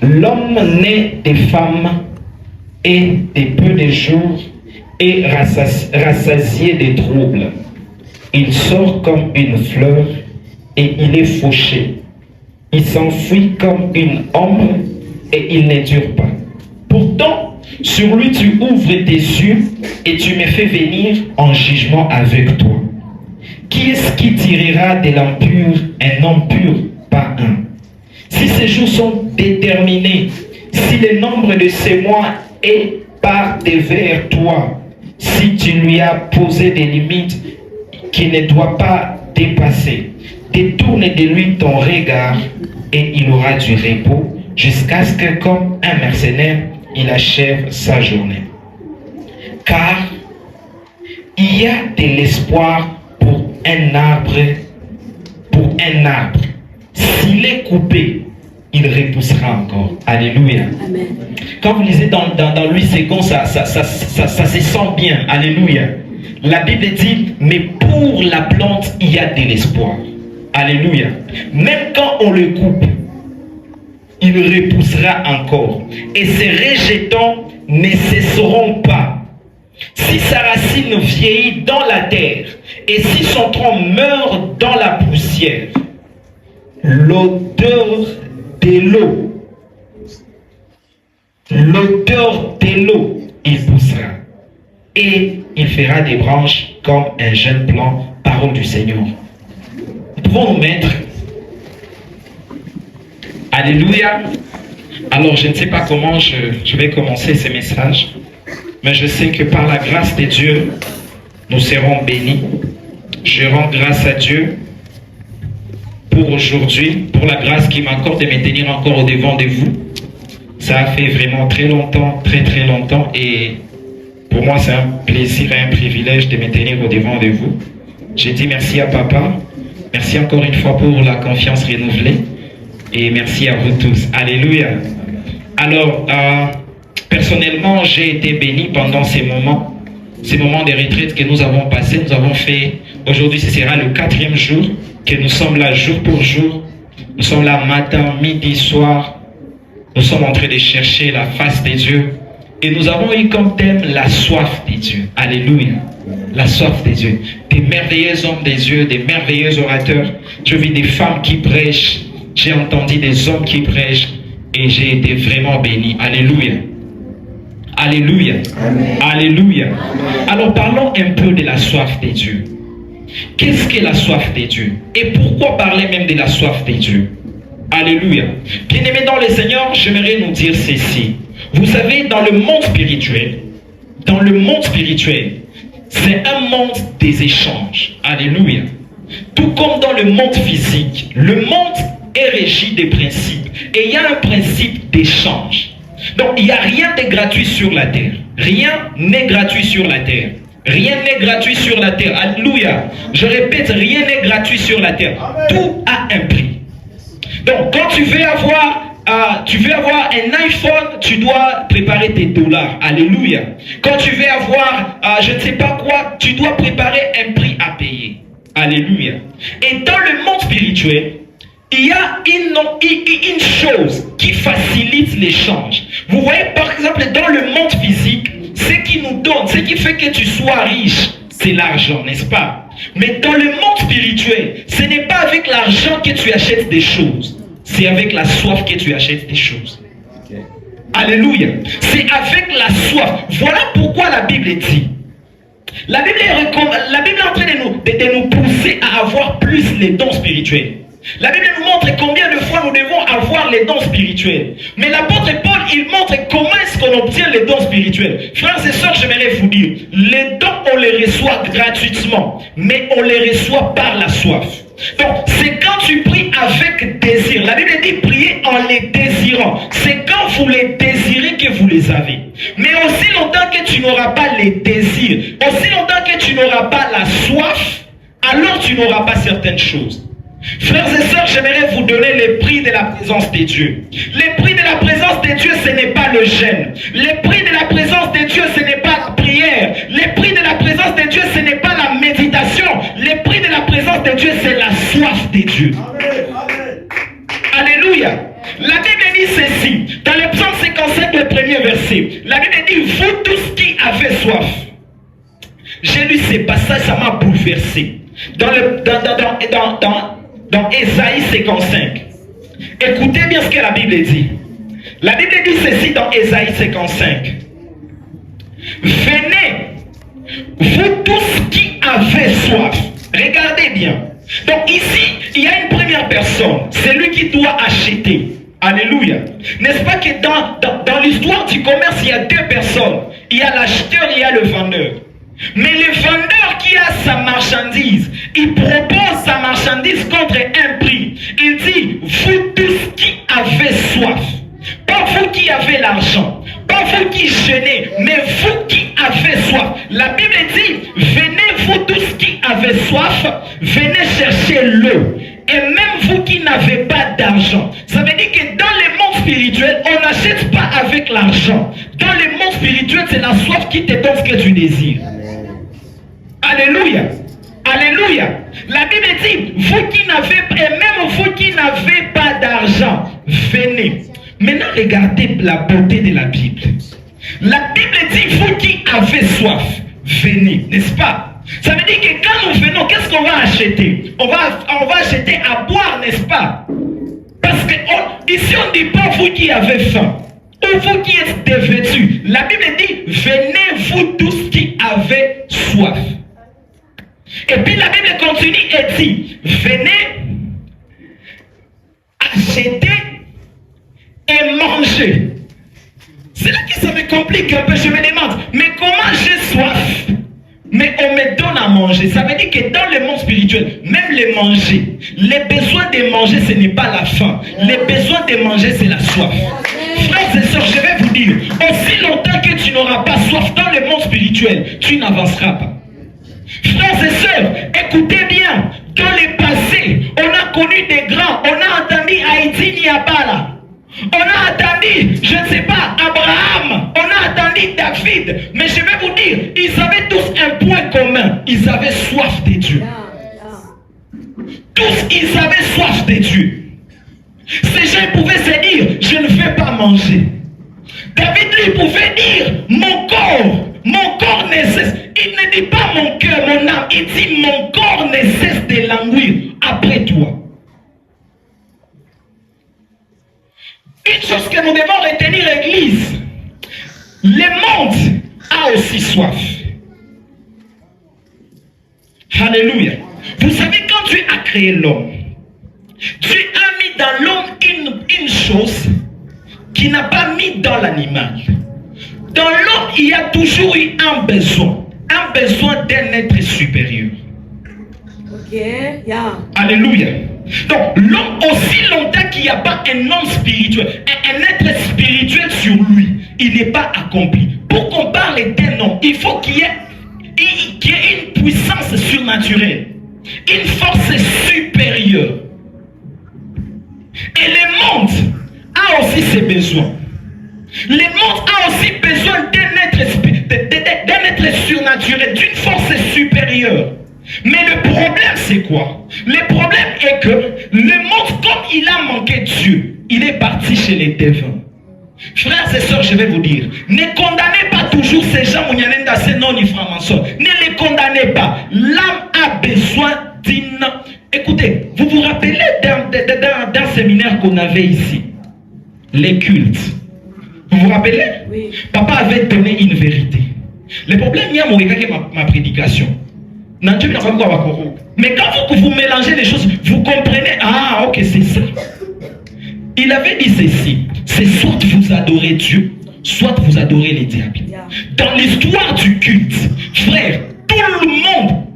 L'homme naît des femmes et des peu de jours est rassasié des troubles. Il sort comme une fleur et il est fauché. Il s'enfuit comme une ombre et il ne dure pas. Pourtant, sur lui tu ouvres tes yeux et tu me fais venir en jugement avec toi. Qui est-ce qui tirera de l'impur un homme pur? Pas un. Si ces jours sont déterminés, si le nombre de ces mois est par devers toi, si tu lui as posé des limites qu'il ne doit pas dépasser, détourne de lui ton regard et il aura du repos jusqu'à ce que, comme un mercenaire, il achève sa journée. Car il y a de l'espoir pour un arbre, S'il est coupé, il repoussera encore. Alléluia. Amen. Quand vous lisez dans Louis II, ça se sent bien. Alléluia. La Bible dit, mais pour la plante, il y a de l'espoir. Alléluia. Même quand on le coupe, il repoussera encore. Et ses rejetons ne cesseront pas. Si sa racine vieillit dans la terre, et si son tronc meurt dans la poussière, l'odeur de l'eau, il poussera. Et il fera des branches comme un jeune plant, parole du Seigneur. Nous pouvons nous mettre. Alléluia. Alors, je ne sais pas comment je vais commencer ce message, mais je sais que par la grâce de Dieu, nous serons bénis. Je rends grâce à Dieu pour aujourd'hui, pour la grâce qui m'accorde de me tenir encore au devant de vous. Ça a fait vraiment très longtemps, très longtemps, et pour moi c'est un plaisir et un privilège de me tenir au devant de vous. J'ai dit merci à Papa, merci encore une fois pour la confiance renouvelée, et merci à vous tous. Alléluia. Alors, personnellement, j'ai été béni pendant ces moments de retraite que nous avons passés. Nous avons fait, aujourd'hui ce sera le 4e jour, que nous sommes là jour pour jour. Nous sommes là matin, midi, soir. Nous sommes en train de chercher la face de Dieu. Et nous avons eu comme thème la soif de Dieu. Alléluia. La soif de Dieu. Des merveilleux hommes de Dieu, des merveilleux orateurs. J'ai vu des femmes qui prêchent. J'ai entendu des hommes qui prêchent. Et j'ai été vraiment béni. Alléluia. Alléluia. Amen. Alléluia. Alors parlons un peu de la soif de Dieu. Qu'est-ce que la soif de Dieu? Et pourquoi parler même de la soif de Dieu? Alléluia. Bien-aimés dans le Seigneur, j'aimerais nous dire ceci. Vous savez, dans le monde spirituel, c'est un monde des échanges. Alléluia. Tout comme dans le monde physique, le monde est régi des principes. Et il y a un principe d'échange. Donc, il n'y a rien de gratuit sur la terre. Rien n'est gratuit sur la terre. Rien n'est gratuit sur la terre. Alléluia. Je répète, rien n'est gratuit sur la terre. Amen. Tout a un prix. Donc, quand tu veux avoir un iPhone, tu dois préparer tes dollars. Alléluia. Quand tu veux avoir, je ne sais pas quoi, tu dois préparer un prix à payer. Alléluia. Et dans le monde spirituel, il y a une chose qui facilite l'échange. Vous voyez, par exemple, dans le monde physique, ce qui nous donne, ce qui fait que tu sois riche, c'est l'argent, n'est-ce pas? Mais dans le monde spirituel, ce n'est pas avec l'argent que tu achètes des choses. C'est avec la soif que tu achètes des choses. Okay. Alléluia. C'est avec la soif. Voilà pourquoi la Bible dit. La Bible est en train de nous pousser à avoir plus les dons spirituels. La Bible nous montre combien de fois nous devons avoir les dons spirituels. Mais l'apôtre Paul, il montre comment est-ce qu'on obtient les dons spirituels. Frères et sœurs, j'aimerais vous dire, les dons, on les reçoit gratuitement, mais on les reçoit par la soif. Donc, c'est quand tu pries avec désir. La Bible dit prier en les désirant. C'est quand vous les désirez que vous les avez. Mais aussi longtemps que tu n'auras pas les désirs, aussi longtemps que tu n'auras pas la soif, alors tu n'auras pas certaines choses. Frères et sœurs, j'aimerais vous donner les prix de la présence de Dieu. Les prix de la présence de Dieu, ce n'est pas le jeûne. Les prix de la présence de Dieu, ce n'est pas la prière. Les prix de la présence de Dieu, ce n'est pas la méditation. Les prix de la présence de Dieu, c'est la soif de Dieu. Amen. Alléluia. La Bible dit ceci, dans le psaume 55, le premier verset, la Bible dit, vous tous qui avez soif. J'ai lu ces passages, ça m'a bouleversé. Dans Ésaïe 55. Écoutez bien ce que la Bible dit. La Bible dit ceci dans Ésaïe 55. Venez, vous tous qui avez soif. Regardez bien. Donc ici, il y a une première personne. C'est lui qui doit acheter. Alléluia. N'est-ce pas que dans l'histoire du commerce, il y a deux personnes. Il y a l'acheteur et il y a le vendeur. Mais le vendeur qui a sa marchandise, il propose sa marchandise contre un prix. Il dit, vous tous qui avez soif, pas vous qui avez l'argent, pas vous qui jeûnez, mais vous qui avez soif. La Bible dit, venez vous tous qui avez soif, venez chercher l'eau. Et même vous qui n'avez pas d'argent. Ça veut dire que dans le monde spirituel, on n'achète pas avec l'argent. Dans le monde spirituel, c'est la soif qui te donne ce que tu désires. Alléluia. Alléluia. La Bible dit, vous qui n'avez pas, et même vous qui n'avez pas d'argent, venez. Maintenant, regardez la beauté de la Bible. La Bible dit, vous qui avez soif, venez, n'est-ce pas? Ça veut dire que quand nous venons, qu'est-ce qu'on va acheter? On va acheter à boire, n'est-ce pas? Parce que ici, on ne dit pas vous qui avez faim, ou vous qui êtes dévêtus. La Bible dit, venez vous tous qui avez soif. Et puis la Bible continue et dit, venez acheter et manger. C'est là que ça me complique un peu. Je me demande, mais comment j'ai soif, mais on me donne à manger? Ça veut dire que dans le monde spirituel, même les manger, les besoins de manger, ce n'est pas la faim. Les besoins de manger, c'est la soif. Frères et sœurs, je vais vous dire, aussi longtemps que tu n'auras pas soif dans le monde spirituel, tu n'avanceras pas. Frères et sœurs, écoutez bien, dans le passé, on a connu des grands, on a entendu Haïti Niabala. On a entendu, je ne sais pas, Abraham, on a entendu David, mais je vais vous dire, ils avaient tous un point commun, ils avaient soif de Dieu. Tous, ils avaient soif de Dieu. Ces gens pouvaient se dire, je ne vais pas manger. David lui pouvait dire, mon corps ne cesse. Il ne dit pas mon cœur, mon âme, il dit mon corps ne cesse de languir après toi. Une chose que nous devons retenir, Église, le monde a aussi soif. Alléluia. Vous savez, quand Dieu a créé l'homme, Dieu a mis dans l'homme une chose qu'il n'a pas mis dans l'animal. Dans l'homme, il y a toujours eu un besoin d'un être supérieur. Ok, yeah. Alléluia. Donc, l'homme, aussi longtemps qu'il n'y a pas un homme spirituel, un être spirituel sur lui, il n'est pas accompli. Pour qu'on parle d'un homme, il faut qu'il y ait une puissance surnaturelle, une force supérieure. Et le monde a aussi ses besoins. Le monde a aussi besoin d'un être surnaturel, d'une force supérieure. Mais le problème, c'est quoi? Le problème est que le monde, comme il a manqué Dieu, il est parti chez les défunts. Frères et sœurs, je vais vous dire, ne condamnez pas toujours ces gens, ne les condamnez pas. L'âme a besoin d'une... Écoutez, vous vous rappelez d'un séminaire qu'on avait ici, les cultes. Vous vous rappelez? Oui. Papa avait donné une vérité. Le problème, il y a ma prédication. Mais quand vous mélangez les choses, vous comprenez, ah ok, c'est ça. Il avait dit ceci, c'est soit vous adorez Dieu, soit vous adorez les diables. Dans l'histoire du culte, frère, tout le monde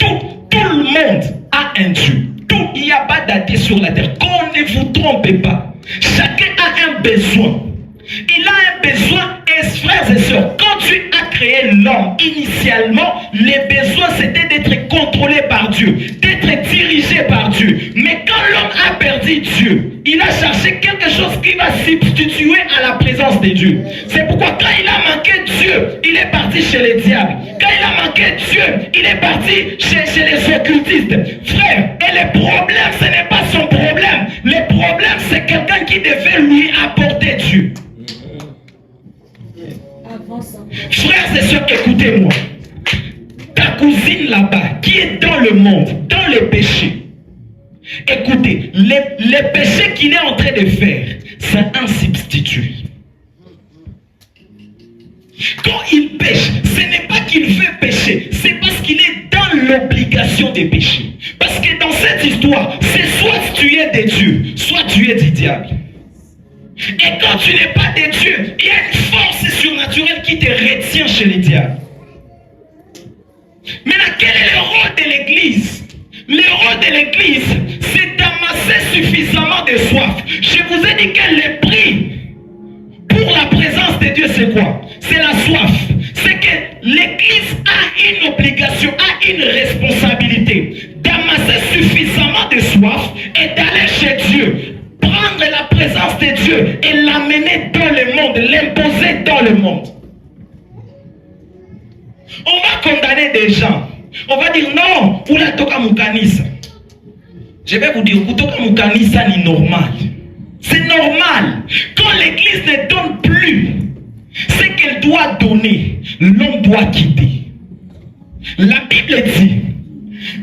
a un Dieu. Il n'y a pas d'athée sur la terre. Qu'on ne vous trompe pas. Chacun a un besoin. Il a un besoin, et frères et sœurs, quand Dieu a créé l'homme, initialement, les besoins c'était d'être contrôlé par Dieu, d'être dirigé par Dieu. Mais quand l'homme a perdu Dieu, il a cherché quelque chose qui va substituer à la présence de Dieu. C'est pourquoi quand il a manqué Dieu, il est parti chez les diables. Quand il a manqué Dieu, il est parti chez les occultistes. Frère, et le problème, ce n'est pas son problème. Le problème, c'est quelqu'un qui devait lui apporter écoutez-moi. Ta cousine là-bas, qui est dans le monde, dans les péchés. Écoutez, les péchés qu'il est en train de faire, c'est un substitut. Quand il pêche, ce n'est pas qu'il fait pécher, c'est parce qu'il est dans l'obligation de pécher. Parce que dans cette histoire, c'est soit tu es de Dieu, soit tu es du diable. Et quand tu n'es pas de Dieu, il y a une force surnaturelle qui te retient chez les diables. Maintenant, quel est le rôle de l'église? Le rôle de l'église, c'est d'amasser suffisamment de soif. Je vous ai dit que le prix pour la présence de Dieu, c'est quoi? C'est la soif. C'est que l'église a une obligation, a une responsabilité d'amasser suffisamment de soif et d'aller chez Dieu. Prendre la présence de Dieu et l'amener dans le monde, l'imposer dans le monde. On va condamner des gens. On va dire non, ou la toka mukanisa. Je vais vous dire, toka mukanisa ni normal. C'est normal. Quand l'église ne donne plus ce qu'elle doit donner, l'homme doit quitter. La Bible dit,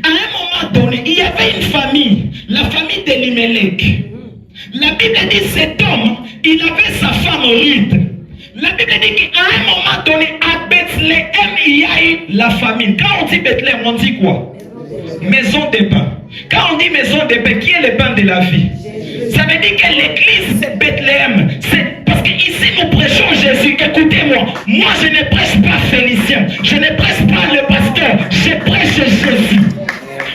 à un moment donné, il y avait une famille, la famille d'Elimelech. La Bible dit, cet homme, il avait sa femme Ruth. La Bible dit qu'à un moment donné, à Bethléem, il y a eu la famine. Quand on dit Bethléem, on dit quoi? Maison de pain. Quand on dit maison de pain, qui est le pain de la vie? Ça veut dire que l'église, c'est Bethléem. C'est parce qu'ici, nous prêchons Jésus. Écoutez-moi, moi, je ne prêche pas Félicien. Je ne prêche pas le pasteur. Je prêche Jésus.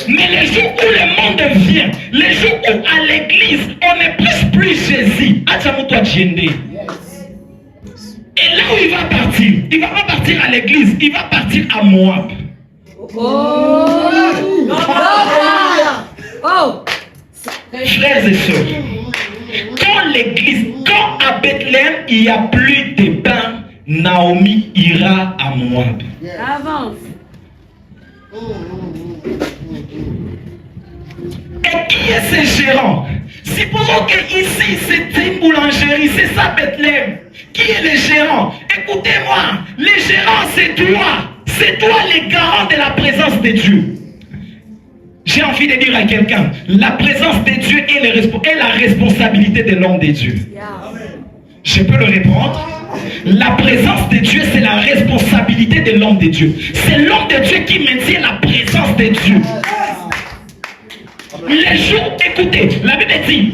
Mais les jours où le monde vient, les jours où à l'église, on ne prêche plus Jésus. Atchamoutoi Djende. Et là où il va partir, il ne va pas partir à l'église, il va partir à Moab. Frères et sœurs, quand l'église, quand à Bethléem, il n'y a plus de pain, Naomi ira à Moab. Avance. Et qui est ce gérant? Supposons que ici c'est une boulangerie, c'est ça Bethléem. Qui est le gérant? Écoutez-moi, le gérant c'est toi. C'est toi le garant de la présence de Dieu. J'ai envie de dire à quelqu'un, la présence de Dieu est la responsabilité de l'homme de Dieu. Je peux le répondre? La présence de Dieu, c'est la responsabilité de l'homme de Dieu. C'est l'homme de Dieu qui maintient la présence de Dieu. Les jours, écoutez, la Bible dit,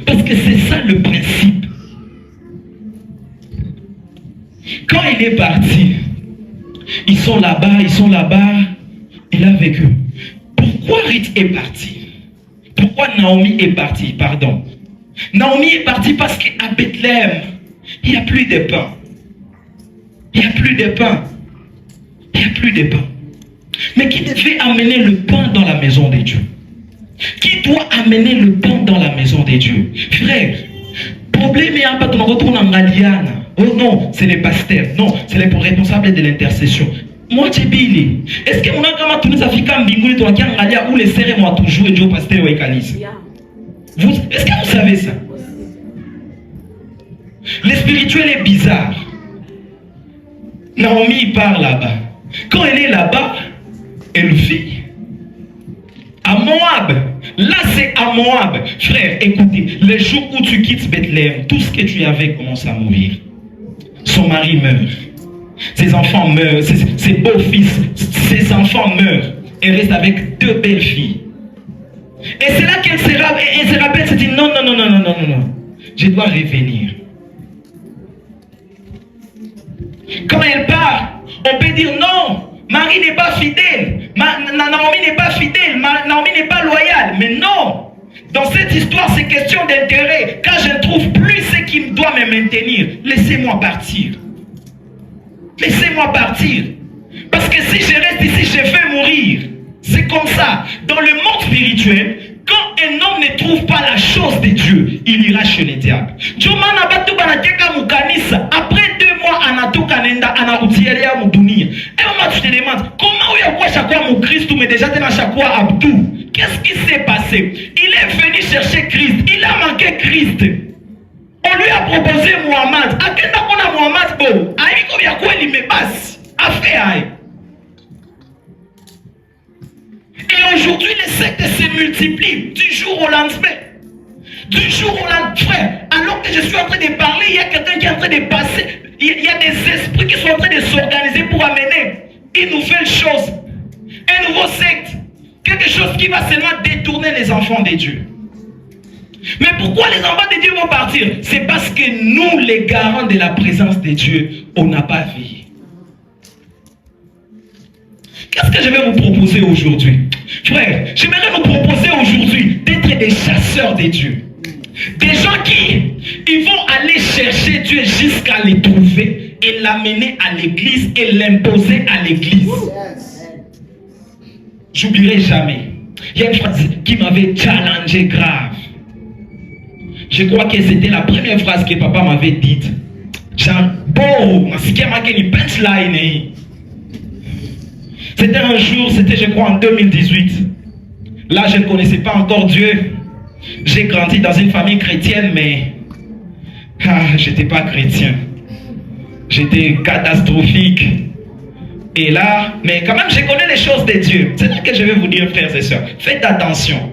parce que c'est ça le principe. Quand il est parti, ils sont là-bas, il est avec eux. Pourquoi Ruth est partie? Pourquoi Naomi est partie? Pardon. Naomi est partie parce qu'à Bethléem, il n'y a plus de pain. Il n'y a plus de pain. Il n'y a plus de pain. Mais qui devait amener le pain dans la maison de Dieu? Qui doit amener le pain dans la maison de Dieu? Frère, problème est un peu de retour en Galiana. Oh non, c'est les pasteurs. Non, c'est les responsables de l'intercession. Moi, tu es est-ce que mon agama tout nous a fait comme Bingouli toi qui en Galia où les serrés m'ont toujours joué au pasteur ou Ekalis? Est-ce que vous savez ça? Le spirituel est bizarre. Naomi part là-bas. Quand elle est là-bas, elle vit à Moab. Là, c'est à Moab. Frère, écoutez, le jour où tu quittes Bethléem, tout ce que tu avais commence à mourir. Son mari meurt. Ses enfants meurent. Ses beaux-fils, ses enfants meurent. Elle reste avec 2 belles filles. Et c'est là qu'elle se rappelle, elle se dit non. Je dois revenir. Quand elle part, on peut dire non, Marie n'est pas fidèle, Naomi n'est pas fidèle, Naomi n'est pas loyale. Mais non, dans cette histoire, c'est question d'intérêt. Quand je ne trouve plus ce qui doit me maintenir, laissez-moi partir. Laissez-moi partir. Parce que si je reste ici, je vais mourir. C'est comme ça. Dans le monde spirituel, quand un homme ne trouve pas la chose de Dieu, il ira chez les diables. Après 2 mois, tu te demandes comment il y a chaque fois mon Christ, mais déjà à chaque fois Abdou. Qu'est-ce qui s'est passé? Il est venu chercher Christ. Il a manqué Christ. On lui a proposé Muhammad. À quel temps on a Muhammad bon? Aïe, comme il y a quoi, il me passe. A fait aïe. Et aujourd'hui, les sectes se multiplient du jour au lendemain. Du jour au lendemain, frère, alors que je suis en train de parler, il y a quelqu'un qui est en train de passer. Il y a des esprits qui sont en train de s'organiser pour amener une nouvelle chose, un nouveau secte, quelque chose qui va seulement détourner les enfants de Dieu. Mais pourquoi les enfants de Dieu vont partir? C'est parce que nous, les garants de la présence de Dieu, on n'a pas veillé. Qu'est-ce que je vais vous proposer aujourd'hui? Frère, j'aimerais vous proposer aujourd'hui d'être des chasseurs de Dieu. Des gens qui ils vont aller chercher Dieu jusqu'à le trouver et l'amener à l'église et l'imposer à l'église. J'oublierai jamais. Il y a une phrase qui m'avait challengé grave. Je crois que c'était la première phrase que papa m'avait dite. C'était un jour, c'était je crois en 2018. Là, je ne connaissais pas encore Dieu. J'ai grandi dans une famille chrétienne, mais je n'étais pas chrétien. J'étais catastrophique. Et là, mais quand même, je connais les choses de Dieu. C'est là que je vais vous dire, frères et sœurs, faites attention.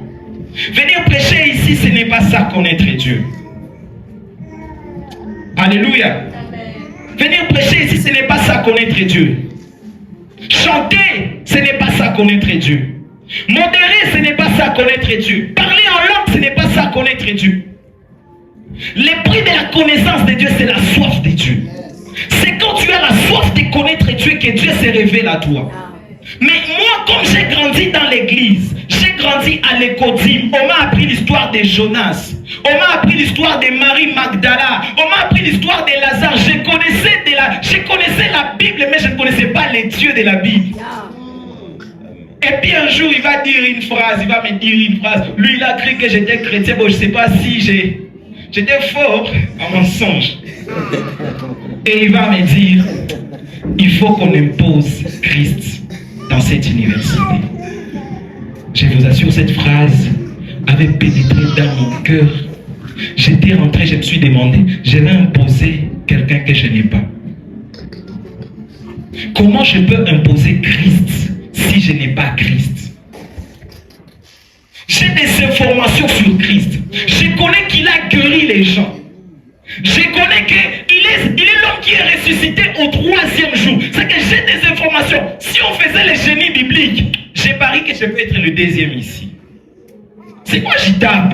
Venir prêcher ici, ce n'est pas ça connaître Dieu. Alléluia. Venir prêcher ici, ce n'est pas ça connaître Dieu. Chanter, ce n'est pas ça connaître Dieu. Modérer, ce n'est pas ça connaître Dieu. Parler en langue, ce n'est pas ça connaître Dieu. Le prix de la connaissance de Dieu, c'est la soif de Dieu. C'est quand tu as la soif de connaître Dieu que Dieu se révèle à toi. Mais moi, comme j'ai grandi dans l'église, j'ai grandi à l'écodime, on m'a appris l'histoire de Jonas, on m'a appris l'histoire de Marie Magdala, on m'a appris l'histoire de Lazare. Je connaissais la Bible, mais je ne connaissais pas les dieux de la Bible. Et puis un jour, il va dire une phrase, il va me dire une phrase. Lui, il a cru que j'étais chrétien, bon, je ne sais pas si j'étais fort en mensonge. Et il va me dire, il faut qu'on impose Christ dans cette université. Je vous assure, cette phrase avait pénétré dans mon cœur. J'étais rentré, je me suis demandé, je vais imposer quelqu'un que je n'ai pas. Comment je peux imposer Christ si je n'ai pas Christ? J'ai des informations sur Christ. Je connais qu'il a guéri les gens. Je connais qu'il est l'homme qui est ressuscité au 3e jour. C'est que j'ai des informations. Si on faisait les génies bibliques, j'ai pari que je peux être le 2e ici. C'est quoi j'y tape?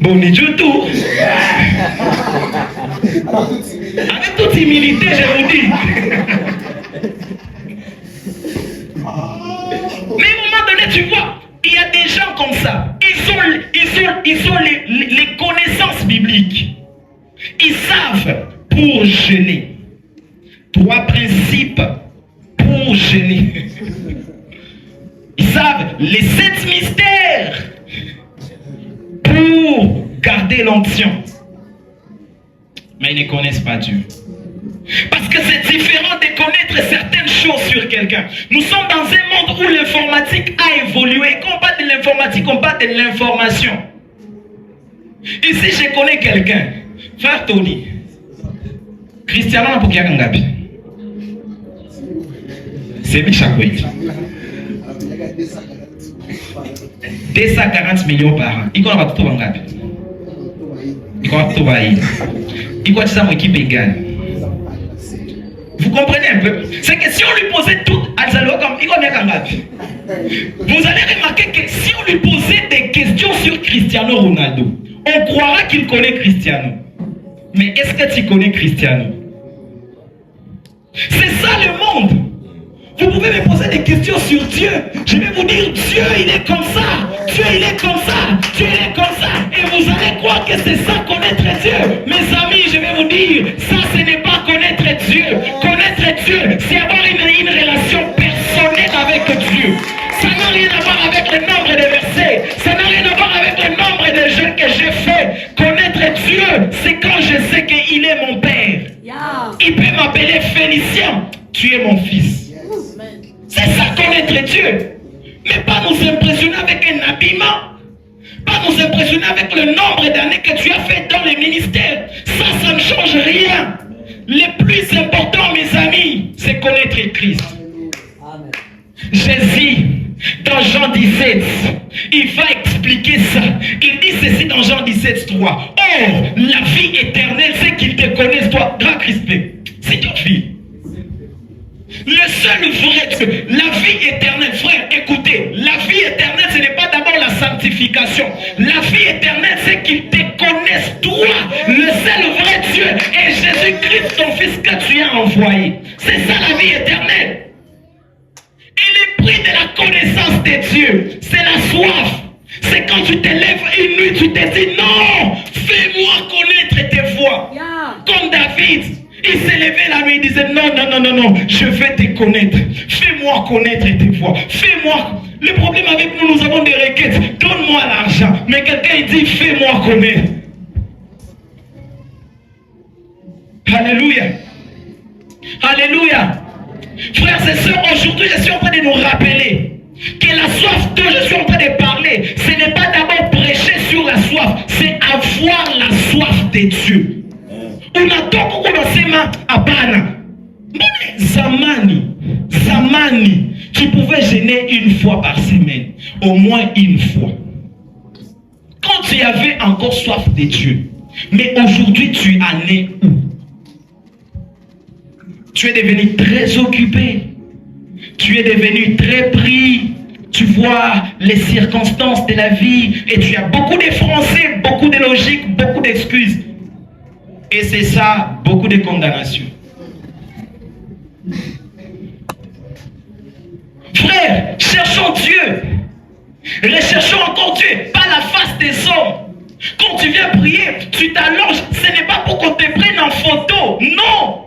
Bon, ni du tout. Avec toute humilité, je vous dis. Mais à un moment donné, tu vois, il y a des gens comme ça. Ils ont les connaissances bibliques. Ils savent pour jeûner. 3 principes pour jeûner. Ils savent les 7 mystères pour garder l'onction. Mais ils ne connaissent pas Dieu. Parce que c'est différent de connaître certaines choses sur quelqu'un. Nous sommes dans un monde où l'informatique a évolué. Quand on parle de l'informatique, on parle de l'information. Ici, je connais quelqu'un. Frère Tony. Cristiano Napokia Kangabi. C'est Bichakwet. 240 millions par an. Il connaît tout Bangabi. Il connaît tout Baï. Il connaît ça, mon équipe égale. Vous comprenez un peu? C'est que si on lui posait tout, vous allez remarquer que si on lui posait des questions sur Cristiano Ronaldo, on croira qu'il connaît Cristiano. Mais est-ce que tu connais Cristiano? C'est ça le monde. Vous pouvez me poser des questions sur Dieu. Je vais vous dire, Dieu il est comme ça. Dieu il est comme ça. Dieu il est comme ça. Et vous allez croire que c'est ça connaître Dieu. Mes amis, je vais vous dire, ça ce n'est pas connaître Dieu. Connaître Dieu, c'est avoir une relation personnelle avec Dieu. Ça n'a rien à voir avec le nombre de versets. Ça n'a rien à voir avec le nombre de jeûnes que j'ai fait. Connaître Dieu, c'est quand je sais qu'il est mon Père. Il peut m'appeler Phénicien. Tu es mon fils. C'est ça connaître Dieu. Mais pas nous impressionner avec un habillement. Pas nous impressionner avec le nombre d'années que tu as fait dans le ministère. Ça ne change rien. Le plus important, mes amis, c'est connaître Christ. Amen. Jésus, dans Jean 17, il va expliquer ça. Il dit ceci dans Jean 17, 3. Or, la vie éternelle, c'est qu'ils te connaissent, toi, grand Crispé. C'est ton vie. Le seul vrai Dieu, la vie éternelle, frère, écoutez, la vie éternelle, ce n'est pas d'abord la sanctification. La vie éternelle, c'est qu'ils te connaissent, toi, le seul vrai Dieu, et Jésus-Christ, ton Fils que tu as envoyé. C'est ça la vie éternelle. Et le prix de la connaissance de Dieu, c'est la soif. C'est quand tu te lèves une nuit, tu te dis non, fais-moi connaître tes voies. Comme David. Il s'est levé la nuit, il disait non, je vais te connaître. Fais-moi connaître tes voies. Fais-moi. Le problème avec nous, nous avons des requêtes. Donne-moi l'argent. Mais quelqu'un il dit fais-moi connaître. Alléluia. Alléluia. Frères et sœurs, aujourd'hui je suis en train de nous rappeler que la soif dont je suis en train de parler, ce n'est pas d'abord prêcher sur la soif, c'est avoir la soif de Dieu. Unatoka unasema hapana. Zamani, tu pouvais jeûner une fois par semaine, au moins une fois. Quand tu avais encore soif de Dieu. Mais aujourd'hui, tu en es où? Tu es devenu très occupé. Tu es devenu très pris. Tu vois les circonstances de la vie et tu as beaucoup de français, beaucoup de logique, beaucoup d'excuses. Et c'est ça, beaucoup de condamnation. Frère, cherchons Dieu. Recherchons encore Dieu, pas la face des hommes. Quand tu viens prier, tu t'allonges. Ce n'est pas pour qu'on te prenne en photo. Non.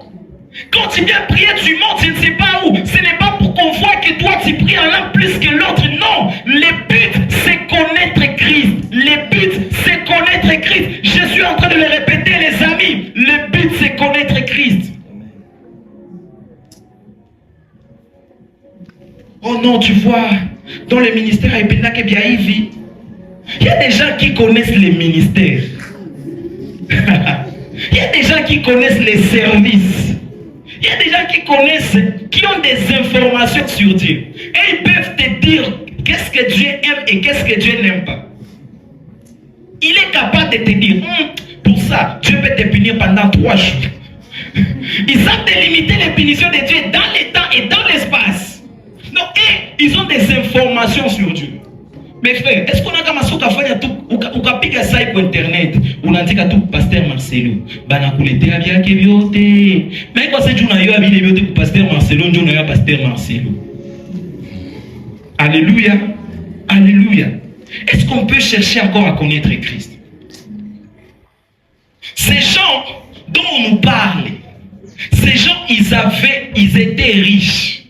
Quand tu viens prier, tu montes, je ne sais pas où. Ce n'est pas pour qu'on voit que toi tu pries en l'un plus que l'autre. Non. Le but, c'est connaître Christ. Le but, c'est connaître Christ. Je suis en train de le répéter, les amis. Le but, c'est connaître Christ. Oh non, tu vois, dans le ministère à Epena Kebiaïvi, il y a des gens qui connaissent les ministères. Il y a des gens qui connaissent les services. Il y a des gens qui connaissent, qui ont des informations sur Dieu. Et ils peuvent te dire qu'est-ce que Dieu aime et qu'est-ce que Dieu n'aime pas. Il est capable de te dire, pour ça, Dieu peut te punir pendant 3 jours. Ils savent délimiter les punitions de Dieu dans le temps et dans l'espace. Donc, ils ont des informations sur Dieu. Mais frère, est-ce qu'on a comme ça fait tout ou piqué ça sur internet ou on dit que tout pasteur Marcelo bana kulete abia kebiote mais quoi c'est juna yo abi lebiote pour pasteur Marcelo juna yo pasteur Marcelo. Alléluia. Alléluia. Est-ce qu'on peut chercher encore à connaître Christ? Ces gens dont on nous parle, ces gens ils étaient riches.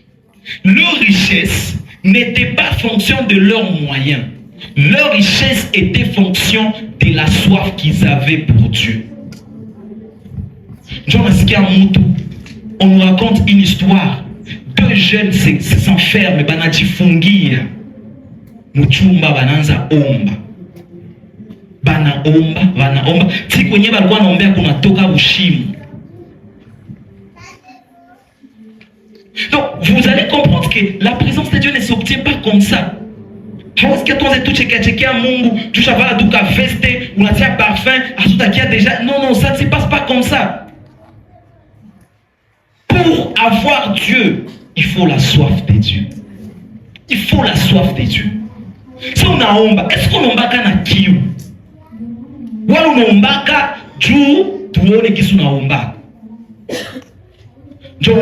Leur richesse n'était pas fonction de leurs moyens. Leur richesse était fonction de la soif qu'ils avaient pour Dieu. On nous raconte une histoire. 2 jeunes s'enferment, banati fungia. Muchumba bananza omba. Bana omba. Tikwenye balikuwa naombea kunatoka bushimu. Donc, vous allez comprendre que la présence de Dieu ne s'obtient pas comme ça. Parce que toi, tu checker à Mungu, tu chavala du veste, ou la tia parfum, à déjà. Non, ça ne se passe pas comme ça. Pour avoir Dieu, il faut la soif de Dieu. Il faut la soif de Dieu. Si on a omba, est-ce qu'on omba na kiu? Ou on omba du tuone kisu na omba. Donc,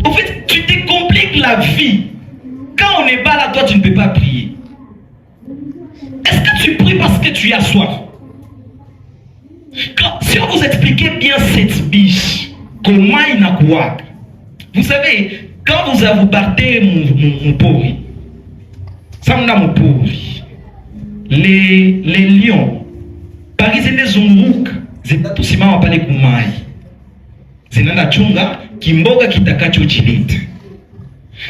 en fait, tu te compliques la vie. Quand on n'est pas là, toi, tu ne peux pas prier. Est-ce que tu pries parce que tu as soif? Si on vous expliquait bien cette biche, comment il n'a quoi? Vous savez, quand vous partez mon pauvre, ça me mon pauvre, les lions, Paris zende zunguruka zinatusimama pale kumai zinanda chunga kimboga kitakacho chileta.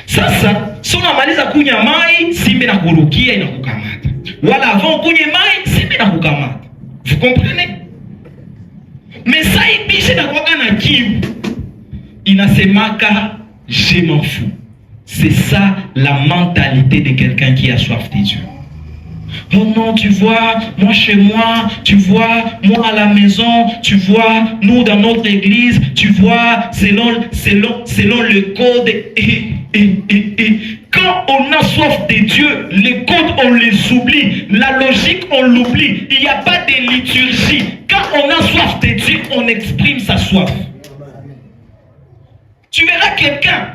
Sasa, si unamaliza kunywa mai, simbe na kurukia inakukamata. Wala avant kunywa mai, simbe na kukamata. Vous comprenez? Mais ça ibishi na kwaka na kiu. Inasemaka, je m'en fous. C'est ça la mentalité de quelqu'un qui a soif de Dieu. Oh non, tu vois, moi chez moi, tu vois, moi à la maison, tu vois, nous dans notre église, tu vois, selon le code. Quand on a soif de Dieu, les codes on les oublie, la logique on l'oublie, il n'y a pas de liturgie. Quand on a soif de Dieu, on exprime sa soif. Tu verras quelqu'un,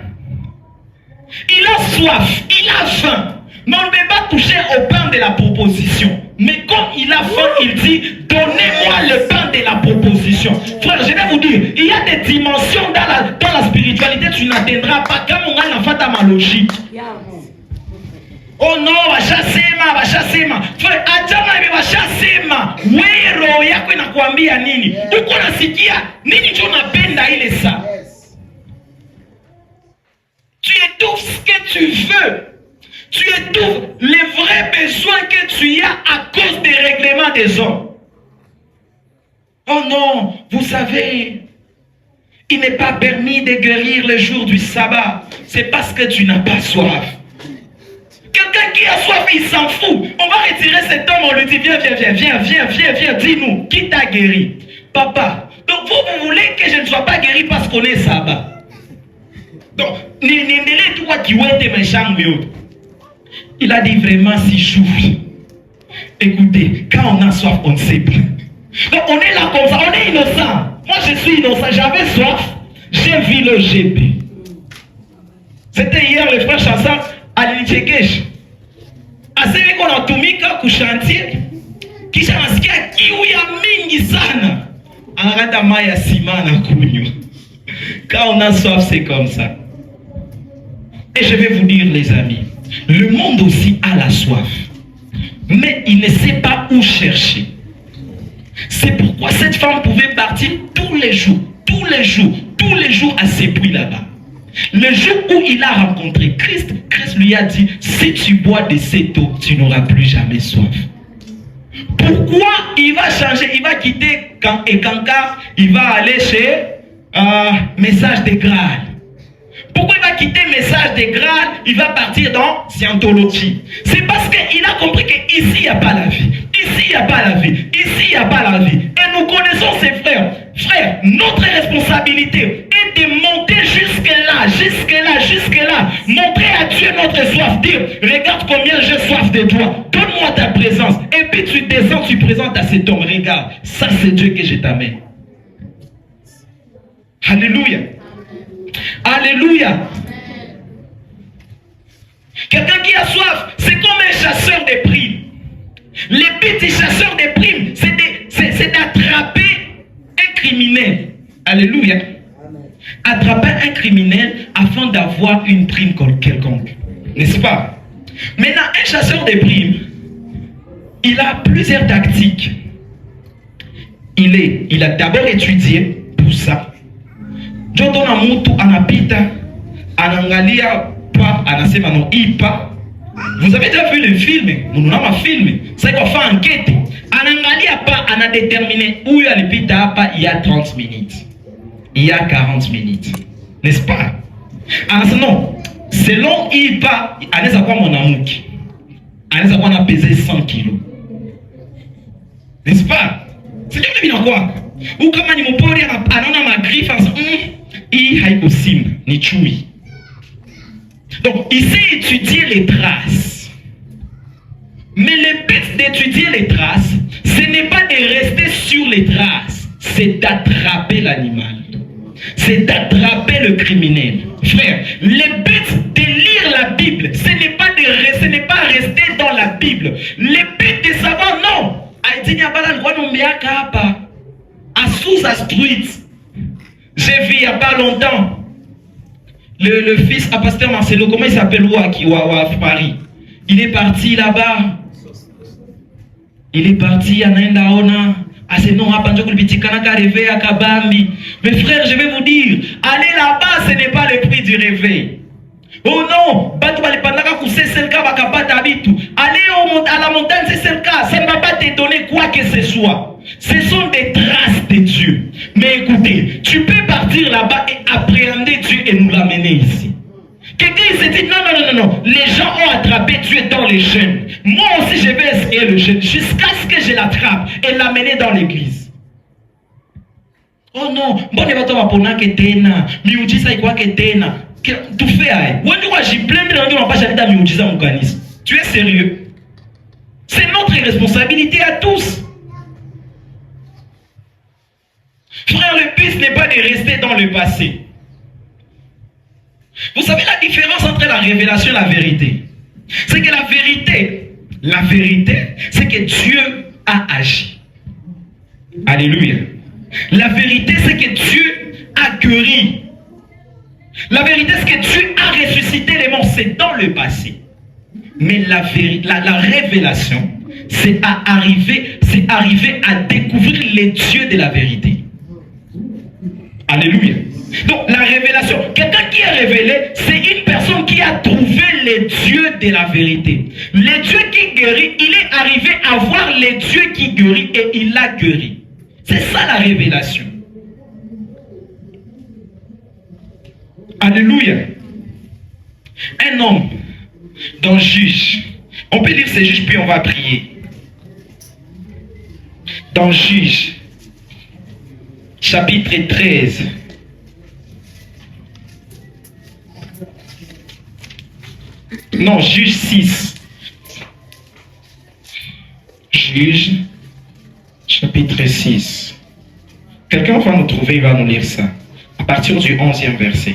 il a soif, il a faim. Mais on ne peut pas toucher au pain de la proposition. Mais comme il a faim, il dit, donnez-moi le pain de la proposition. Frère, je vais vous dire, il y a des dimensions dans la spiritualité, tu n'atteindras pas. Comme on a fait ma logique. Oh non, va chasser ma. Frère, ajama va chasser ma. Wero yako inakuambia nini? Uko nasikia nini ndio unapenda ile saa? Tu étouffes ce que tu veux. Tu étouffes les vrais besoins que tu as à cause des règlements des hommes. Oh non, vous savez, il n'est pas permis de guérir le jour du sabbat. C'est parce que tu n'as pas soif. Quelqu'un qui a soif, il s'en fout. On va retirer cet homme, on lui dit, viens, dis-nous, qui t'a guéri? Papa, donc vous voulez que je ne sois pas guéri parce qu'on est sabbat. Donc, il a dit vraiment si j'ouvre. Écoutez, quand on a soif, on ne sait pas. Donc on est là comme ça, on est innocent. Moi je suis innocent, j'avais soif, j'ai vu le GP. C'était hier le frère Chanson à l'Inchekesh. À ce qu'on a tout mis au chantier, qui s'est masqué à Kiouya Mingi Sana. Arrête Maya Simana Kounyo. Quand on a soif, c'est comme ça. Et je vais vous dire, les amis, le monde aussi a la soif, mais il ne sait pas où chercher. C'est pourquoi cette femme pouvait partir tous les jours à ses puits là-bas. Le jour où il a rencontré Christ, Christ lui a dit, si tu bois de cette eau, tu n'auras plus jamais soif. Pourquoi il va changer, il va quitter Kanka, il va aller chez Message des Graal. Pourquoi il va quitter Message des Graal, il va partir dans Scientologie? C'est parce qu'il a compris qu'ici, il n'y a pas la vie. Ici, il n'y a pas la vie. Ici, il n'y a pas la vie. Et nous connaissons ses frères. Frères, notre responsabilité est de monter jusque-là. Montrer à Dieu notre soif. Dire, regarde combien j'ai soif de toi. Donne-moi ta présence. Et puis tu descends, tu présentes à cet homme. Regarde, ça c'est Dieu que je t'amène. Alléluia. Alléluia. Quelqu'un qui a soif, c'est comme un chasseur de primes. Les petits chasseurs de primes, c'est d'attraper un criminel. Alléluia. Attraper un criminel afin d'avoir une prime quelconque. N'est-ce pas? Maintenant, un chasseur de primes, il a plusieurs tactiques. Il a d'abord étudié pour ça. Jotona mutu anapita, anangalia pa, anasema no ipa. Vous avez déjà vu le film? Nous avons un film. C'est qu'on fait enquête. Anangalia pa, ana déterminé où il alipita pa, il y a 30 minutes. Il y a 40 minutes. N'est-ce pas? Alors non, selon ipa, aneza kwa mon amouki. Aneza kwa na pesé 100 kilos. N'est-ce pas? C'est bien quoi? Ou kama ni mpori anaona ma griffe en hii haikusimba ni chui. Donc il sait étudier les traces. Mais le but d'étudier les traces, ce n'est pas de rester sur les traces, c'est d'attraper l'animal. C'est d'attraper le criminel. Frère, le but de lire la Bible, ce n'est pas rester dans la Bible. Le but de savoir non. J'ai vu il n'y a pas longtemps le fils à pasteur Marcelo, comment il s'appelle à Paris. Il est parti là-bas. Il est parti à Naindaona. Mais frère, je vais vous dire, aller là-bas, ce n'est pas le prix du réveil. Oh non, allez à la montagne, c'est le cas. Ça ne va pas te donner quoi que ce soit. Ce sont des traces de Dieu. Mais écoutez, tu peux partir là-bas et appréhender Dieu et nous l'amener ici. Quelqu'un s'est dit non. Les gens ont attrapé Dieu dans les jeunes. Moi aussi, je vais essayer le jeune jusqu'à ce que je l'attrape et l'amener dans l'église. Oh non, bon, il va t'avoir pour que tena, miujiza ikwa que tena. Tout fait aïe. Tu es sérieux? C'est notre responsabilité à tous. Frère, le but n'est pas de rester dans le passé. Vous savez la différence entre la révélation et la vérité? C'est que la vérité, c'est que Dieu a agi. Alléluia. La vérité, c'est que Dieu a guéri. La vérité, c'est que Dieu a ressuscité les morts, c'est dans le passé. Mais la révélation, c'est arriver à découvrir les dieux de la vérité. Alléluia. Donc la révélation, quelqu'un qui est révélé, c'est une personne qui a trouvé les dieux de la vérité. Les dieux qui guérit, il est arrivé à voir les dieux qui guérit et il a guéri. C'est ça la révélation. Alléluia. Un homme dans Juge, on peut lire ces juges puis on va prier. Dans Juge, chapitre 13. Non, Juge 6. Juge, chapitre 6. Quelqu'un va nous trouver, il va nous lire ça. À partir du 11e verset.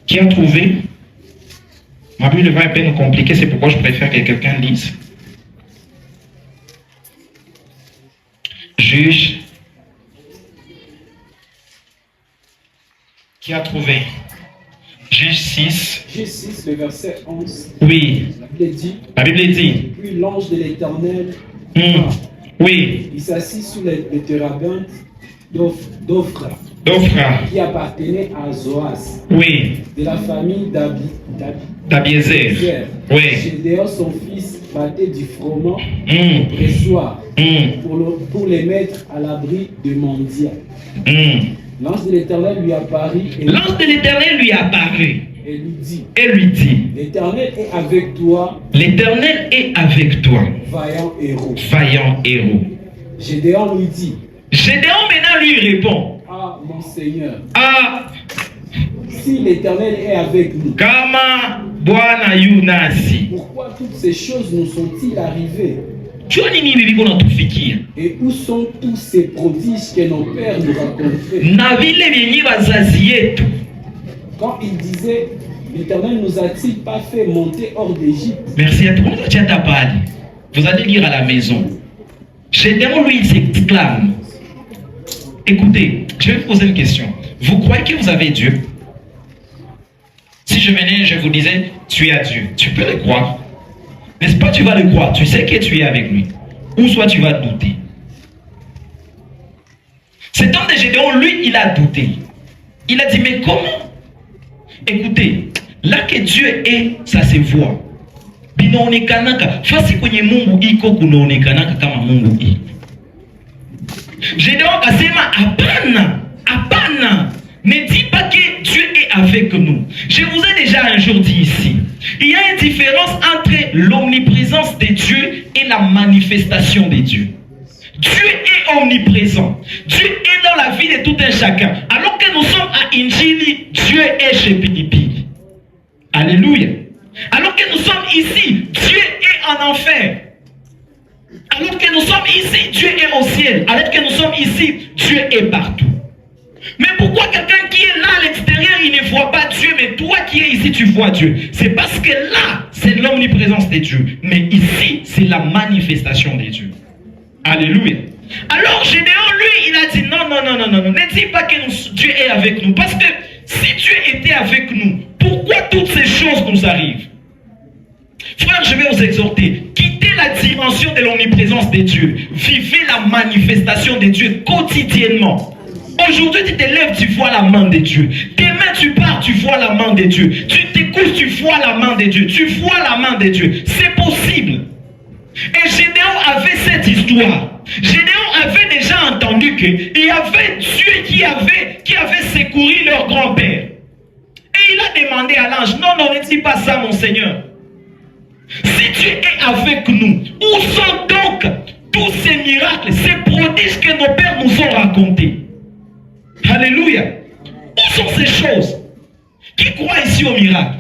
Qui a trouvé? Ma Bible va un peu nous compliquer, c'est pourquoi je préfère que quelqu'un lise. Juge. Qui a trouvé? Juge 6. Juge 6, le verset 11. Oui. La Bible dit. Puis l'ange de l'Éternel. Oui. Il s'assit sous les térabintes d'Ophra. Qui appartenait à Zoas. Oui. De la famille d'Abiézer. Oui. Gédéon, son fils, battait du froment au pressoir pour les mettre à l'abri de mendiants. L'ange de l'Éternel lui apparut. L'ange de l'Éternel lui apparut. Et lui dit. L'Éternel est avec toi. L'Éternel est avec toi. Vaillant héros. Vaillant héros. Gédéon lui dit. Gédéon maintenant lui répond. Ah, mon Seigneur. Ah. Si l'Éternel est avec nous. Kama Bwana yunasi. Pourquoi toutes ces choses nous sont-ils arrivées? Et où sont tous ces prodiges que nos pères nous racontaient? Quand il disait, l'Éternel nous a-t-il pas fait monter hors d'Égypte? Merci à toi. Vous allez lire à la maison. Gédéon, lui, il s'exclame. Écoutez, je vais vous poser une question. Vous croyez que vous avez Dieu? Si je venais, je vous disais, tu as Dieu. Tu peux le croire. N'est-ce pas, tu vas le croire. Tu sais que tu es avec lui. Ou soit tu vas douter. Cet homme de Gédéon, lui, il a douté. Il a dit, mais comment? Écoutez, là que Dieu est, ça se voit. Binaonekanaka. Fasi kwenye Mungu iko kunaonekanaka kama Mungu iko. Gédéon kasema apana. Ne dis pas que Dieu est avec nous. Je vous ai déjà un jour dit ici. Il y a une différence entre l'omniprésence de Dieu et la manifestation de Dieu. Dieu est omniprésent. Dieu est dans la vie de tout un chacun. Alors que nous sommes à Injili, Dieu est chez Pilipili. Alléluia. Alors que nous sommes ici, Dieu est en enfer. Alors que nous sommes ici, Dieu est au ciel. Alors que nous sommes ici, Dieu est partout. Mais pourquoi quelqu'un qui est là à l'extérieur, il ne voit pas Dieu, mais toi qui es ici, tu vois Dieu? C'est parce que là, c'est l'omniprésence de Dieu. Mais ici, c'est la manifestation de Dieu. Alléluia. Alors Gédéon, lui, il a dit non. Ne dis pas que Dieu est avec nous. Parce que si Dieu était avec nous, pourquoi toutes ces choses nous arrivent? Frère, je vais vous exhorter. Quittez la dimension de l'omniprésence de Dieu. Vivez la manifestation de Dieu quotidiennement. Aujourd'hui, tu te lèves, tu vois la main de Dieu. Demain, tu pars, tu vois la main de Dieu. Tu t'écoutes, tu vois la main de Dieu. Tu vois la main de Dieu. C'est possible. Et Gédéon avait cette histoire. Gédéon avait déjà entendu qu'il y avait Dieu qui avait secouru leur grand-père. Et il a demandé à l'ange, non, ne dis pas ça, mon Seigneur. Si Dieu est avec nous, où sont donc tous ces miracles, ces prodiges que nos pères nous ont racontés? Alléluia. Où sont ces choses? Qui croit ici aux miracles?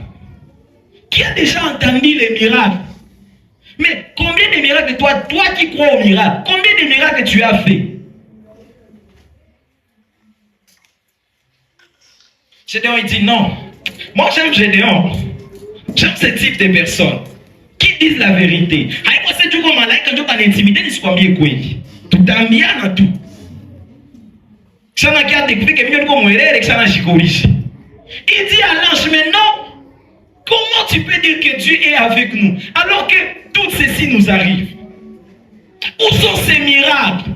Qui a déjà entendu les miracles? Mais combien de miracles, toi qui crois aux miracles, combien de miracles tu as fait? Gédéon, il dit non. Moi, j'aime Gédéon. J'aime ce type de personnes qui disent la vérité. Il dit à l'ange, mais non, comment tu peux dire que Dieu est avec nous alors que tout ceci nous arrive? Où sont ces miracles?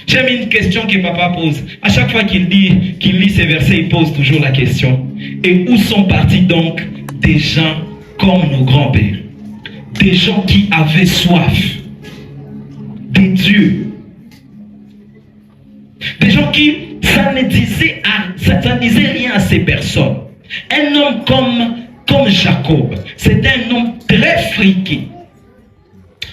J'aime une question que papa pose. À chaque fois qu'il lit ces versets, il pose toujours la question. Et où sont partis donc des gens comme nos grands-pères? Des gens qui avaient soif de Dieu. Des gens qui, ça ne disait rien à ces personnes. Un homme comme Jacob, c'était un homme très friqué.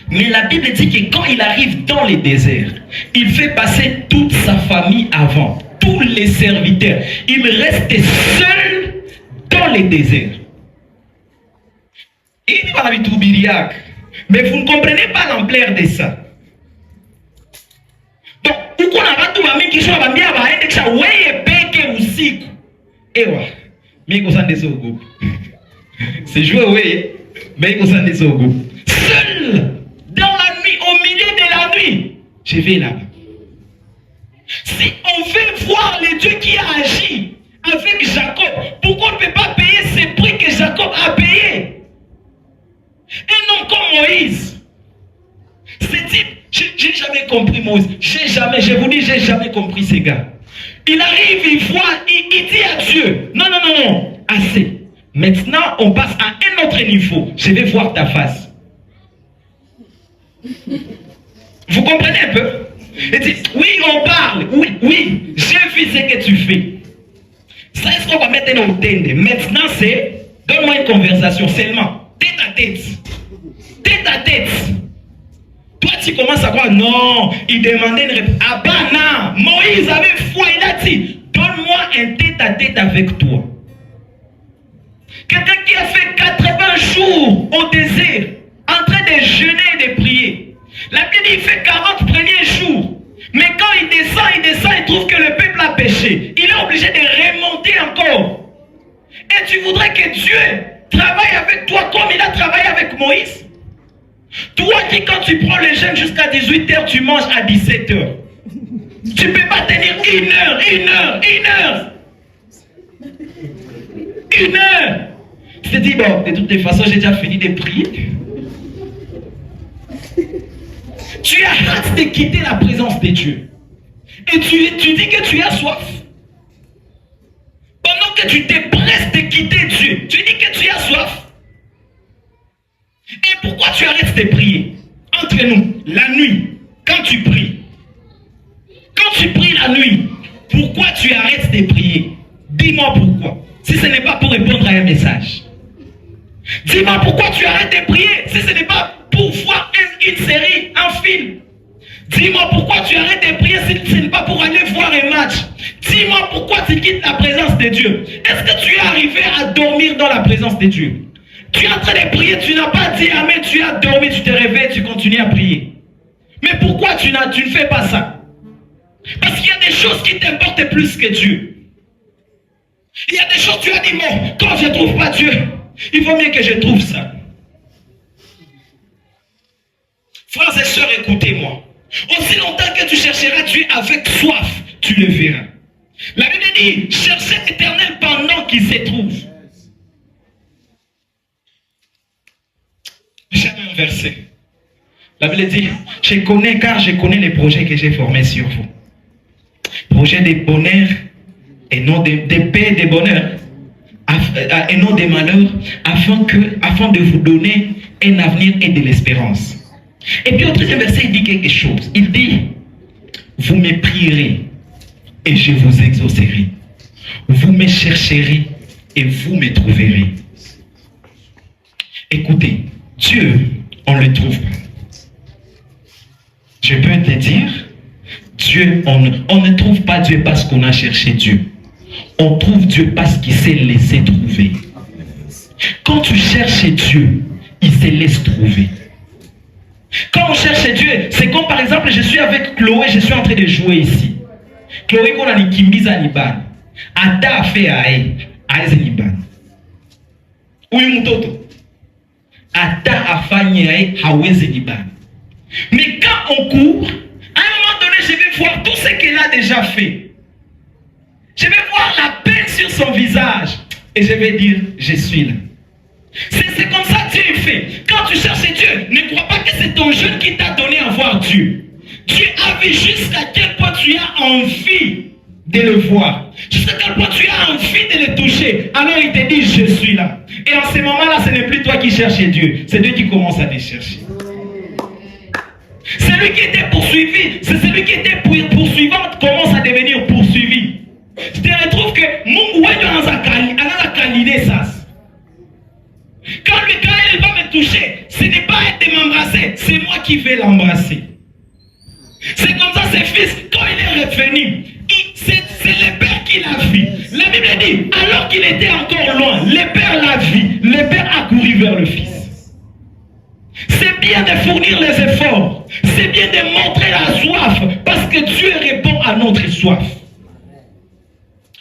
Mais la Bible dit que quand il arrive dans les déserts, il fait passer toute sa famille avant, tous les serviteurs. Il reste seul dans les déserts. Il dit pas la Bitoubiriac. Mais vous ne comprenez pas l'ampleur de ça. Donc, pourquoi on a tout mis qui soit bien à être que ça ouais peke aussi. Et ouais, mais qu'on s'en déçoit au goût. C'est joué ouais, mais qu'on s'en déçoit au goût. Seul dans la nuit, au milieu de la nuit, je vais là-bas. Si on veut voir le Dieu qui a agi avec Jacob, pourquoi on ne peut pas payer ce prix que Jacob a payé? Un homme comme Moïse, ce type, j'ai jamais compris Moïse. Je vous dis, j'ai jamais compris ces gars. Il arrive, il voit, il dit à Dieu, non, assez. Maintenant, on passe à un autre niveau. Je vais voir ta face. Vous comprenez un peu? Il dit, oui, on parle, oui, j'ai vu ce que tu fais. Ça, est-ce qu'on va mettre dans le tende? Maintenant, c'est, donne-moi une conversation seulement, tête à tête. Tête à tête. Toi, tu commences à croire, non, il demandait une réponse. Ah bah non, Moïse avait foi, il a dit, donne-moi un tête à tête avec toi. Quelqu'un qui a fait 80 jours au désert, en train de jeûner et de prier. La Bible dit, il fait 40 premiers jours. Mais quand il descend, il trouve que le peuple a péché. Il est obligé de remonter encore. Et tu voudrais que Dieu travaille avec toi comme il a travaillé avec Moïse? Toi qui, quand tu prends le jeûne jusqu'à 18h, tu manges à 17h. Tu ne peux pas tenir une heure. Tu te dis, bon, de toutes les façons, j'ai déjà fini de prier. Tu as hâte de quitter la présence de Dieu. Et tu dis que tu as soif. Pendant que tu t'empresses de quitter Dieu, tu dis que tu as soif. Et pourquoi tu arrêtes de prier? Entre nous, la nuit, quand tu pries. Quand tu pries la nuit, pourquoi tu arrêtes de prier? Dis-moi pourquoi. Si ce n'est pas pour répondre à un message. Dis-moi pourquoi tu arrêtes de prier si ce n'est pas pour voir une série, un film. Dis-moi pourquoi tu arrêtes de prier si ce n'est pas pour aller voir un match. Dis-moi pourquoi tu quittes la présence de Dieu. Est-ce que tu es arrivé à dormir dans la présence de Dieu? Tu es en train de prier, tu n'as pas dit amen, tu as dormi, tu te réveilles, tu continues à prier. Mais pourquoi tu ne fais pas ça? Parce qu'il y a des choses qui t'importent plus que Dieu. Il y a des choses, tu as dit, bon, quand je ne trouve pas Dieu, il vaut mieux que je trouve ça. Frères et sœurs, écoutez-moi. Aussi longtemps que tu chercheras Dieu avec soif, tu le verras. La Bible dit, cherchez l'Éternel pendant qu'il se trouve. J'aime un verset. La Bible dit, je connais car je connais les projets que j'ai formés sur vous. Projets de bonheur et non de paix et de bonheur. et non des malheurs, afin de vous donner un avenir et de l'espérance. Et puis au 13e verset, il dit quelque chose. Il dit, vous me prierez et je vous exaucerai. Vous me chercherez et vous me trouverez. Écoutez, Dieu, on ne le trouve pas. Je peux te dire, Dieu, on ne trouve pas Dieu parce qu'on a cherché Dieu. On trouve Dieu parce qu'il s'est laissé trouver. Quand tu cherches Dieu, il se laisse trouver. Quand on cherche Dieu, c'est comme par exemple, je suis avec Chloé, je suis en train de jouer ici. Chloé, qu'on a dit Kimbiza Niban. Ata a fait Aïe Niban. Oui, mon toto. Ata a fait Aïe Niban. Mais quand on court, à un moment donné, je vais voir tout ce qu'elle a déjà fait. Je vais voir la peine sur son visage. Et je vais dire, je suis là. C'est comme ça que Dieu fait. Quand tu cherches Dieu, ne crois pas que c'est ton jeûne qui t'a donné à voir Dieu. Dieu a vu jusqu'à quel point tu as envie de le voir. Jusqu'à quel point tu as envie de le toucher. Alors il te dit, je suis là. Et en ce moment-là, ce n'est plus toi qui cherches Dieu. C'est Dieu qui commence à te chercher. Celui qui était poursuivi, c'est celui qui était poursuivant commence à devenir poursuivi. Je te retrouve que Mungu wetu anaanza kaliner sasa. Quand il va me toucher, ce n'est pas elle de m'embrasser, c'est moi qui vais l'embrasser. C'est comme ça ses fils, quand il est revenu, c'est le Père qui l'a vu. La Bible dit, alors qu'il était encore loin, le Père l'a vu, le Père a couru vers le Fils. C'est bien de fournir les efforts, c'est bien de montrer la soif, parce que Dieu répond à notre soif.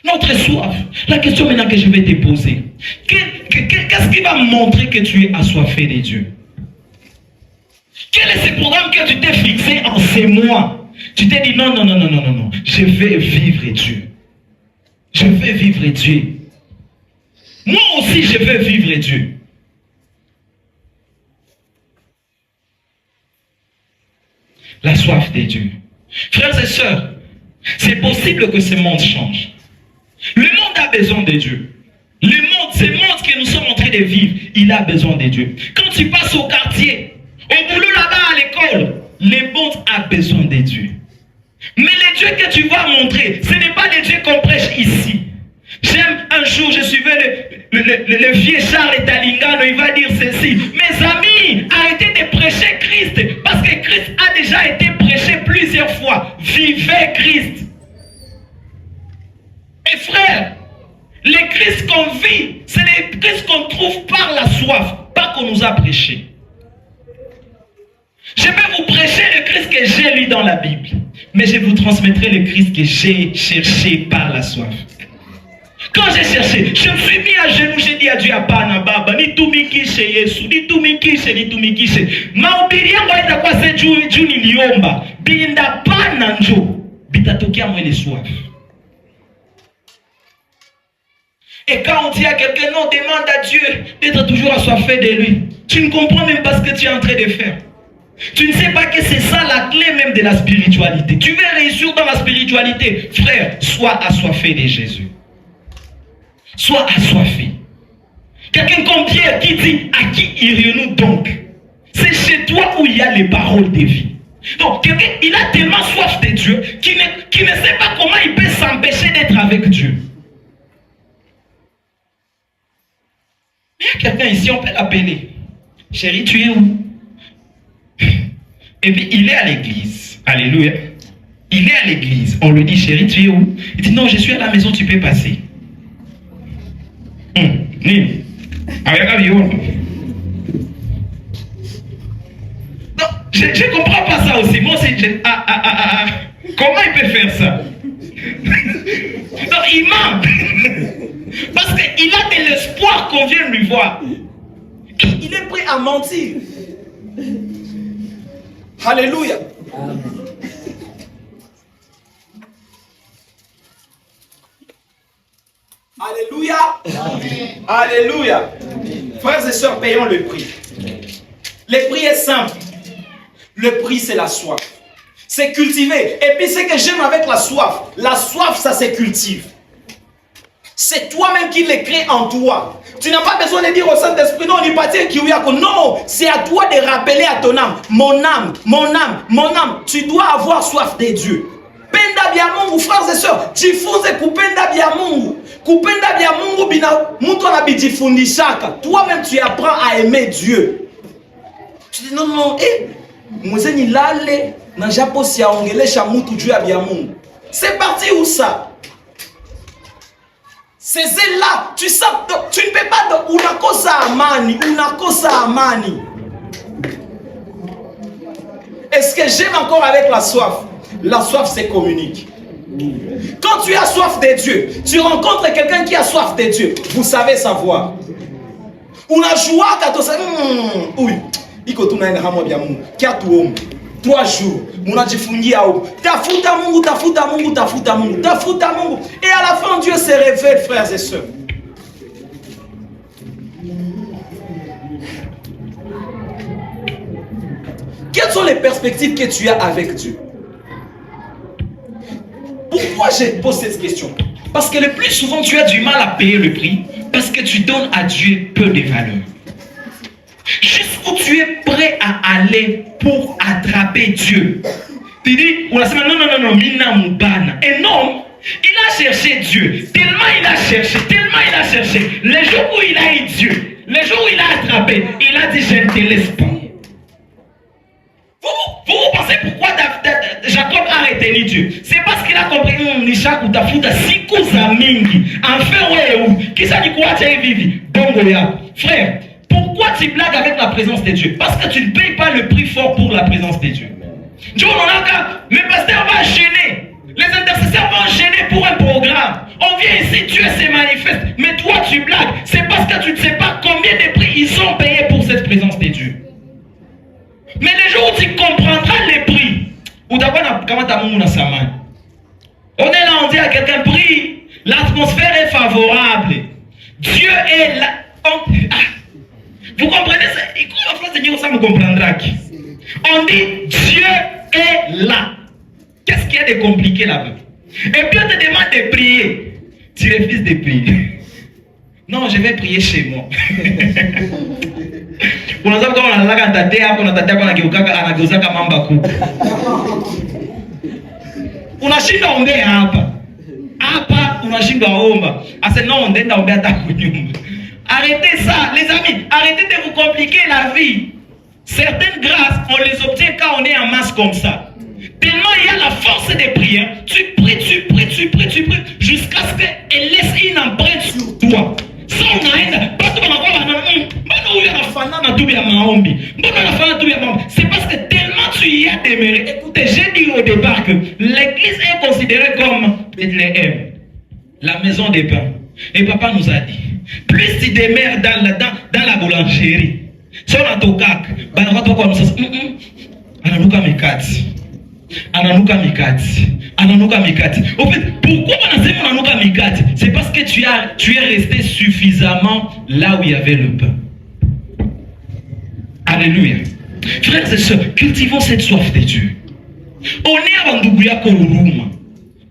Notre soif. La question maintenant que je vais te poser, qu'est-ce qui va montrer que tu es assoiffé de Dieu? Quel est ce programme que tu t'es fixé en ces mois? Tu t'es dit non, je vais vivre Dieu. Je vais vivre Dieu. Moi aussi, je vais vivre Dieu. La soif de Dieu. Frères et sœurs, c'est possible que ce monde change. Le monde a besoin de Dieu. Le monde, ce monde que nous sommes en train de vivre, il a besoin de Dieu. Quand tu passes au quartier, au boulot là-bas à l'école, le monde a besoin de Dieu. Mais le Dieu que tu vas montrer, ce n'est pas le Dieu qu'on prêche ici. J'aime un jour, je suivais le vieux Charles Talingano, il va dire ceci. Mes amis, arrêtez de prêcher Christ, parce que Christ a déjà été prêché plusieurs fois. Vivez Christ. Et frère, le Christ qu'on vit, c'est le Christ qu'on trouve par la soif, pas qu'on nous a prêché. Je vais vous prêcher le Christ que j'ai lu dans la Bible, mais je vous transmettrai le Christ que j'ai cherché par la soif. Quand j'ai cherché, je me suis mis à genoux, j'ai dit à Dieu, Apana Baba, ni tumikishe Yesu, ni tumikishe. Mahubiri yangu haitakuwa se juu niliomba, binda pana njo, bitatokia mwele soif. Et quand on dit à quelqu'un, non, demande à Dieu d'être toujours assoiffé de lui. Tu ne comprends même pas ce que tu es en train de faire. Tu ne sais pas que c'est ça la clé même de la spiritualité. Tu veux réussir dans la spiritualité, frère, sois assoiffé de Jésus. Sois assoiffé. Quelqu'un comme Pierre qui dit, à qui irions-nous donc? C'est chez toi où il y a les paroles de vie. Donc, quelqu'un, il a tellement soif de Dieu qu'il ne sait pas comment il peut s'empêcher d'être avec Dieu. Il y a quelqu'un ici, on peut l'appeler. Chérie, tu es où? Et puis, il est à l'église. Alléluia. Il est à l'église. On lui dit, chérie, tu es où? Il dit, non, je suis à la maison, tu peux passer. Non, je ne comprends pas ça aussi. Moi aussi, comment il peut faire ça? Non, il ment. Parce qu'il a de l'espoir qu'on vienne lui voir. Il est prêt à mentir. Alléluia. Alléluia. Amen. Alléluia. Amen. Frères et sœurs, payons le prix. Le prix est simple. Le prix, c'est la soif. C'est cultiver. Et puis, ce que j'aime avec la soif, ça se cultive. C'est toi-même qui les crée en toi. Tu n'as pas besoin de dire au Saint-Esprit, non, non, c'est à toi de rappeler à ton âme, mon âme, mon âme, mon âme. Tu dois avoir soif de Dieu. Penda bia Mungu, frères et sœurs, jifunze kupenda bia Mungu. Kupenda bia Mungu bina mtu anabijifundishaka. Toi-même tu apprends à aimer Dieu. Tu dis non, non, mwenye lale na japo siaongelesha mtu juu ya bia Mungu. C'est parti où ça? C'est là, tu sais, tu ne peux pas, unakosa amani. Est-ce que j'aime encore avec la soif? La soif se communique. Quand tu as soif de Dieu, tu rencontres quelqu'un qui a soif de Dieu, vous savez savoir. Unajua katosa, oui, iko tunaenda hamo bia Mungu, kia tuomu. 3 jours, munajifungia huko. Tafuta Mungu, tafuta Mungu, tafuta Mungu, tafuta Mungu. Et à la fin, Dieu se révèle, frères et sœurs. Quelles sont les perspectives que tu as avec Dieu? Pourquoi je pose cette question? Parce que le plus souvent, tu as du mal à payer le prix parce que tu donnes à Dieu peu de valeur. Jusqu'où tu es prêt à aller pour attraper Dieu. Tu dis, non, mina mubana. Un homme, il a cherché Dieu. Tellement il a cherché. Le jour où il a eu Dieu, le jour où il a attrapé, il a dit, je ne te laisse pas. Vous pensez pourquoi Jacob a retenu Dieu? C'est parce qu'il a compris, Nishak ou Tafuta, Sikuza Mingi, enfin, ouais, qui ça dit quoi, tu as vivi? Bongoya. Frère, pourquoi tu blagues avec la présence de Dieu? Parce que tu ne payes pas le prix fort pour la présence de Dieu. Le pasteur va enchaîner. Les intercesseurs vont enchaîner pour un programme. On vient ici, Dieu se manifeste. Mais toi, tu blagues. C'est parce que tu ne sais pas combien de prix ils ont payé pour cette présence de Dieu. Mais le jour où tu comprendras les prix, on est là, on dit à quelqu'un, prie, l'atmosphère est favorable. Dieu est là. Vous comprenez ça? On comprendra. On dit Dieu est là. Qu'est-ce qu'il y a de compliqué là-bas? Et puis on te demande de prier. Tu refuses de prier. Non, je vais prier chez moi. Unashinda ombea hapa unashinda omba. Ase non, ndenda ombea hata kunyumba. Arrêtez ça, les amis. Arrêtez de vous compliquer la vie. Certaines grâces, on les obtient quand on est en masse comme ça. Tellement il y a la force des prières. Tu pries, jusqu'à ce qu'elle laisse une empreinte sur toi. C'est parce que tellement tu y as demeuré. Écoutez, j'ai dit au départ que l'église est considérée comme Bethléem, la maison des pains. Et papa nous a dit, plus tu demeures dans la boulangerie, sur la tokak, ananuka mikati. Au fait, pourquoi on a ananuka mikati? C'est parce que tu es resté suffisamment là où il y avait le pain. Alléluia. Frères et sœurs, cultivons cette soif de Dieu. On est à Bandouguya Koruma.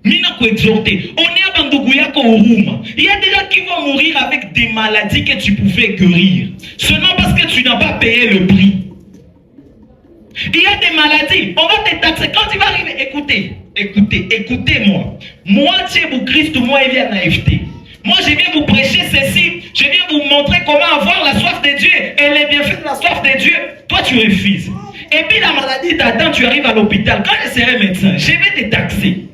Mina ko exhorter. On est à Bandouguya Koruma. Il y a des gens qui vont mourir avec des maladies que tu pouvais guérir. Seulement parce que tu n'as pas payé le prix. Il y a des maladies, on va te taxer. Quand tu vas arriver, écoutez-moi. Moi, c'est pour Christ, moi, il vient naïveté. Moi, je viens vous prêcher ceci. Je viens vous montrer comment avoir la soif de Dieu. Et les bienfaits de la soif de Dieu, toi, tu refuses. Et puis la maladie t'attend, tu arrives à l'hôpital. Quand je serai médecin, je vais te taxer.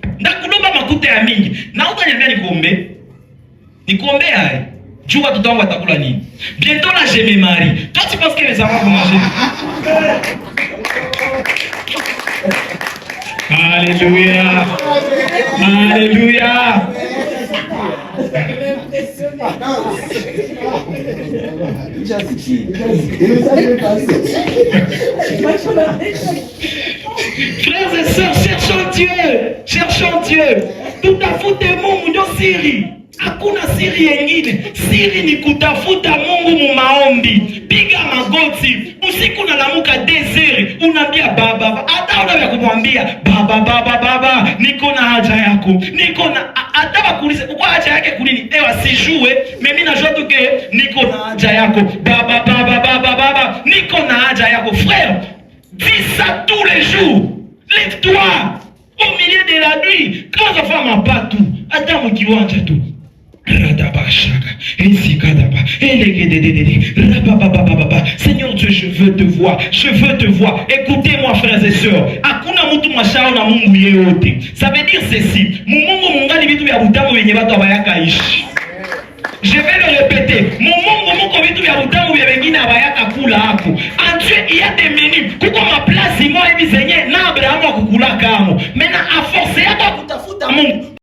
Bientôt là, je me marie. Toi, tu penses que les enfants vont manger? Alléluia. Alléluia. Frères et sœurs, cherchons Dieu. Cherchons Dieu. Tout à fait de mon Syrie. Hakuna siri yengine. Siri ni kutafuta Mungu mu maombi. Piga magoti. Usiku unalamuka 2h, unaambia baba. Hata unaweza kumwambia baba, niko na haja yako. Niko na hata bakuulize uko haja yake kunini? Ewa sijue, mimi najua tu ke niko na haja yako. Baba, niko na haja yako. Frère, dis ça tous les jours. Lève-toi au milieu de la nuit. Quand on fait ma patou, attends mon kiwanja tout. Seigneur Dieu, je veux te voir. Je veux te voir. Écoutez-moi, frères et sœurs. Hakuna mtu mashao na Mungu yeyote. Ça veut dire ceci. Mungu mungali vitu vya butamu wenye watu abayaka ishi. Je vais le répéter. Mungu vitu vya butamu vya wengine abayaka kula hapo. En Dieu, il y a des menus. Kuko ma place moi hivi zenye na Abraham akukula kamo. Maintenant, a force yako kutafuta Mungu.